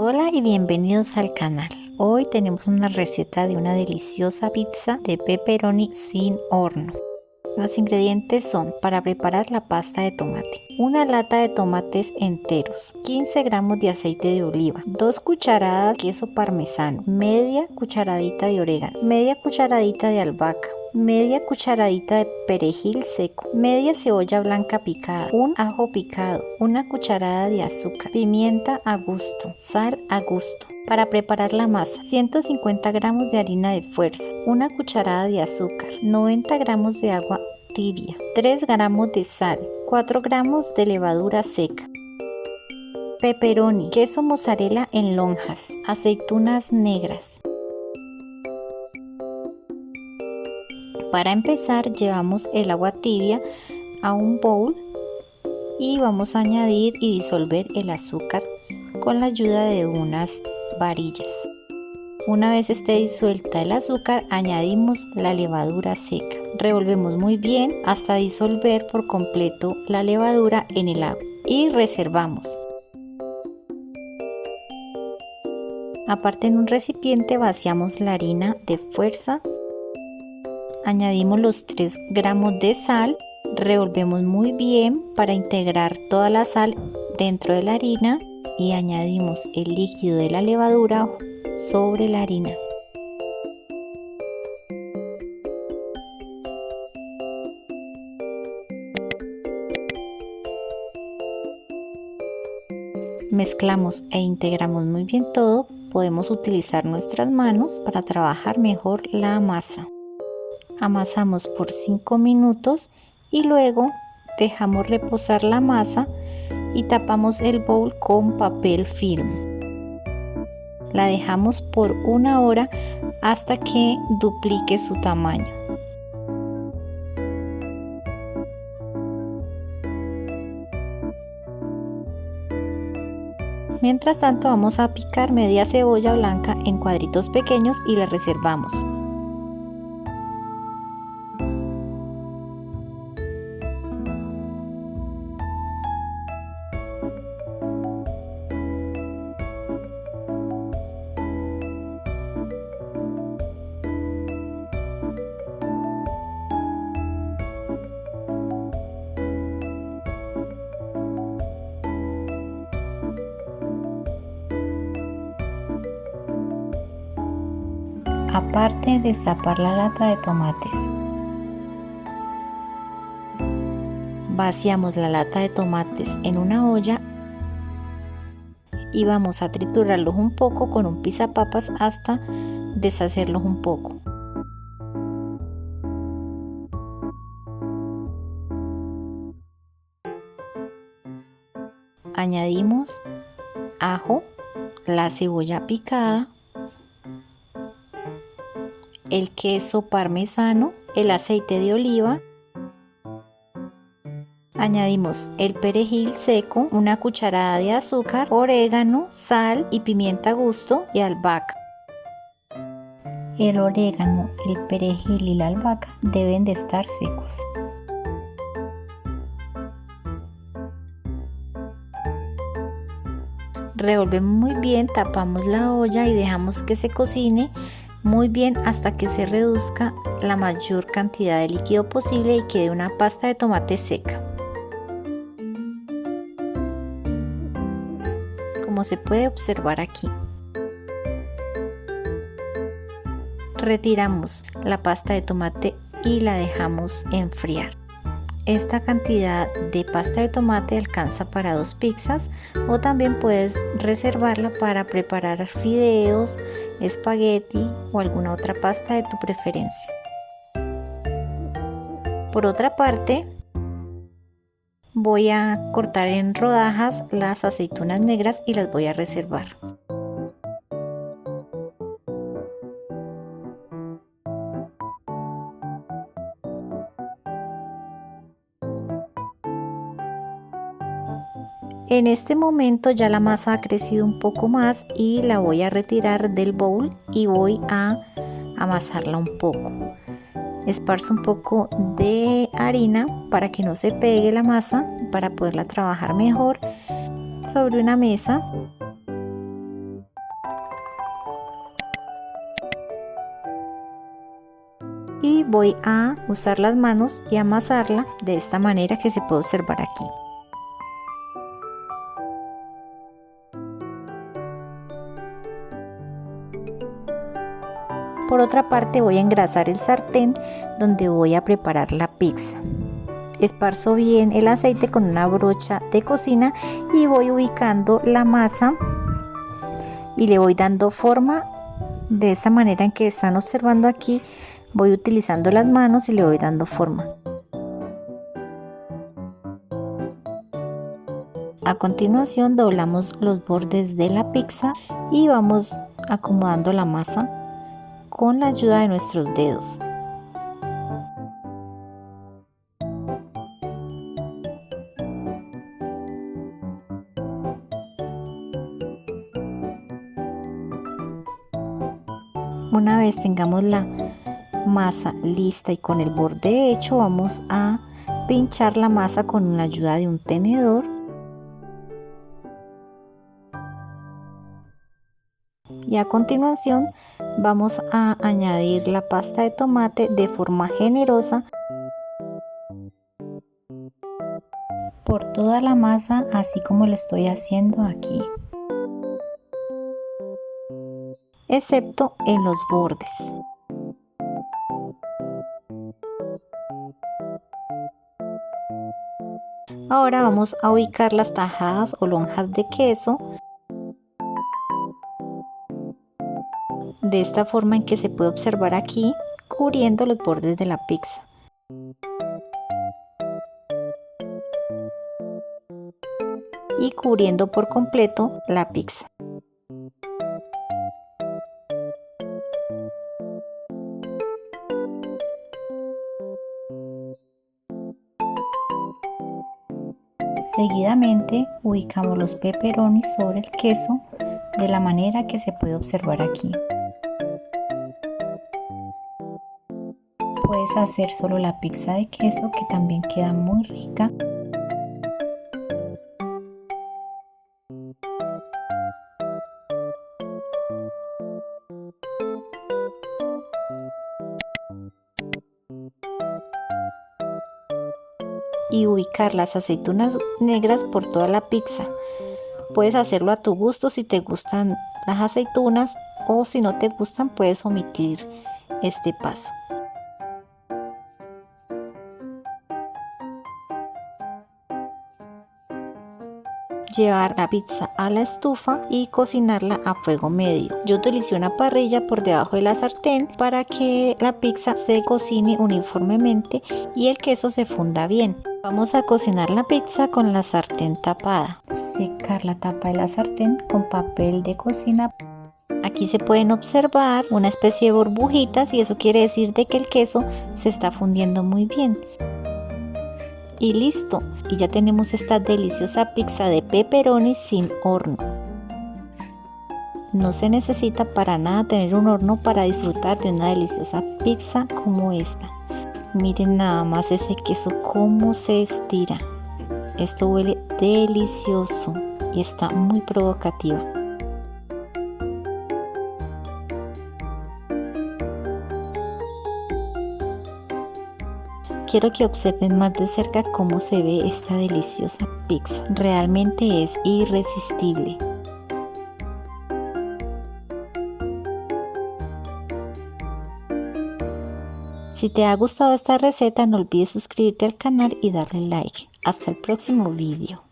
Hola y bienvenidos al canal. Hoy tenemos una receta de una deliciosa pizza de pepperoni sin horno. Los ingredientes son: para preparar la pasta de tomate, una lata de tomates enteros, 15 gramos de aceite de oliva, 2 cucharadas de queso parmesano, media cucharadita de orégano, media cucharadita de albahaca, media cucharadita de perejil seco, media cebolla blanca picada, un ajo picado, una cucharada de azúcar, pimienta a gusto, sal a gusto. Para preparar la masa: 150 gramos de harina de fuerza, una cucharada de azúcar, 90 gramos de agua tibia, 3 gramos de sal, 4 gramos de levadura seca, pepperoni, queso mozzarella en lonjas, aceitunas negras. Para empezar, llevamos el agua tibia a un bowl y vamos a añadir y disolver el azúcar con la ayuda de unas varillas. Una vez esté disuelta el azúcar, añadimos la levadura seca. Revolvemos muy bien hasta disolver por completo la levadura en el agua y reservamos. Aparte, en un recipiente vaciamos la harina de fuerza, añadimos los 3 gramos de sal, revolvemos muy bien para integrar toda la sal dentro de la harina y añadimos el líquido de la levadura sobre la harina. Mezclamos e integramos muy bien todo. Podemos utilizar nuestras manos para trabajar mejor la masa. Amasamos por 5 minutos y luego dejamos reposar la masa y tapamos el bowl con papel film. La dejamos por 1 hora hasta que duplique su tamaño. Mientras tanto, vamos a picar media cebolla blanca en cuadritos pequeños y la reservamos. Aparte, destapar la lata de tomates. Vaciamos la lata de tomates en una olla y vamos a triturarlos un poco con un pisapapas hasta deshacerlos un poco. Añadimos ajo, la cebolla picada, el queso parmesano, el aceite de oliva. Añadimos el perejil seco, una cucharada de azúcar, orégano, sal y pimienta a gusto y albahaca. El orégano, el perejil y la albahaca deben de estar secos. Revolvemos muy bien, tapamos la olla y dejamos que se cocine muy bien hasta que se reduzca la mayor cantidad de líquido posible y quede una pasta de tomate seca. Como se puede observar aquí. Retiramos la pasta de tomate y la dejamos enfriar. Esta cantidad de pasta de tomate alcanza para 2 pizzas, o también puedes reservarla para preparar fideos, espagueti o alguna otra pasta de tu preferencia. Por otra parte, voy a cortar en rodajas las aceitunas negras y las voy a reservar. En este momento ya la masa ha crecido un poco más y la voy a retirar del bowl y voy a amasarla un poco. Esparzo un poco de harina para que no se pegue la masa, para poderla trabajar mejor sobre una mesa. voy a usar las manos y amasarla de esta manera que se puede observar aquí. Por otra parte, voy a engrasar el sartén donde voy a preparar la pizza. Esparzo bien el aceite con una brocha de cocina y voy ubicando la masa y le voy dando forma de esta manera en que están observando aquí. Voy utilizando las manos y le voy dando forma. A continuación doblamos los bordes de la pizza y vamos acomodando la masa con la ayuda de nuestros dedos. Una vez tengamos la masa lista y con el borde hecho, vamos a pinchar la masa con la ayuda de un tenedor. Y a continuación vamos a añadir la pasta de tomate de forma generosa por toda la masa, así como lo estoy haciendo aquí, excepto en los bordes. Ahora vamos a ubicar las tajadas o lonjas de queso de esta forma en que se puede observar aquí, cubriendo los bordes de la pizza. Y cubriendo por completo la pizza. Seguidamente ubicamos los pepperonis sobre el queso de la manera que se puede observar aquí. Puedes hacer solo la pizza de queso, que también queda muy rica. Y ubicar las aceitunas negras por toda la pizza. Puedes hacerlo a tu gusto si te gustan las aceitunas, o si no te gustan puedes omitir este paso. Llevar la pizza a la estufa y cocinarla a fuego medio. Yo utilicé una parrilla por debajo de la sartén para que la pizza se cocine uniformemente y el queso se funda bien. Vamos a cocinar la pizza con la sartén tapada. Secar la tapa de la sartén con papel de cocina. Aquí se pueden observar una especie de burbujitas y eso quiere decir de que el queso se está fundiendo muy bien. Y listo, y ya tenemos esta deliciosa pizza de pepperoni sin horno. No se necesita para nada tener un horno para disfrutar de una deliciosa pizza como esta. Miren nada más ese queso cómo se estira. Esto huele delicioso y está muy provocativa. Quiero que observen más de cerca cómo se ve esta deliciosa pizza. Realmente es irresistible. Si te ha gustado esta receta, no olvides suscribirte al canal y darle like. Hasta el próximo vídeo.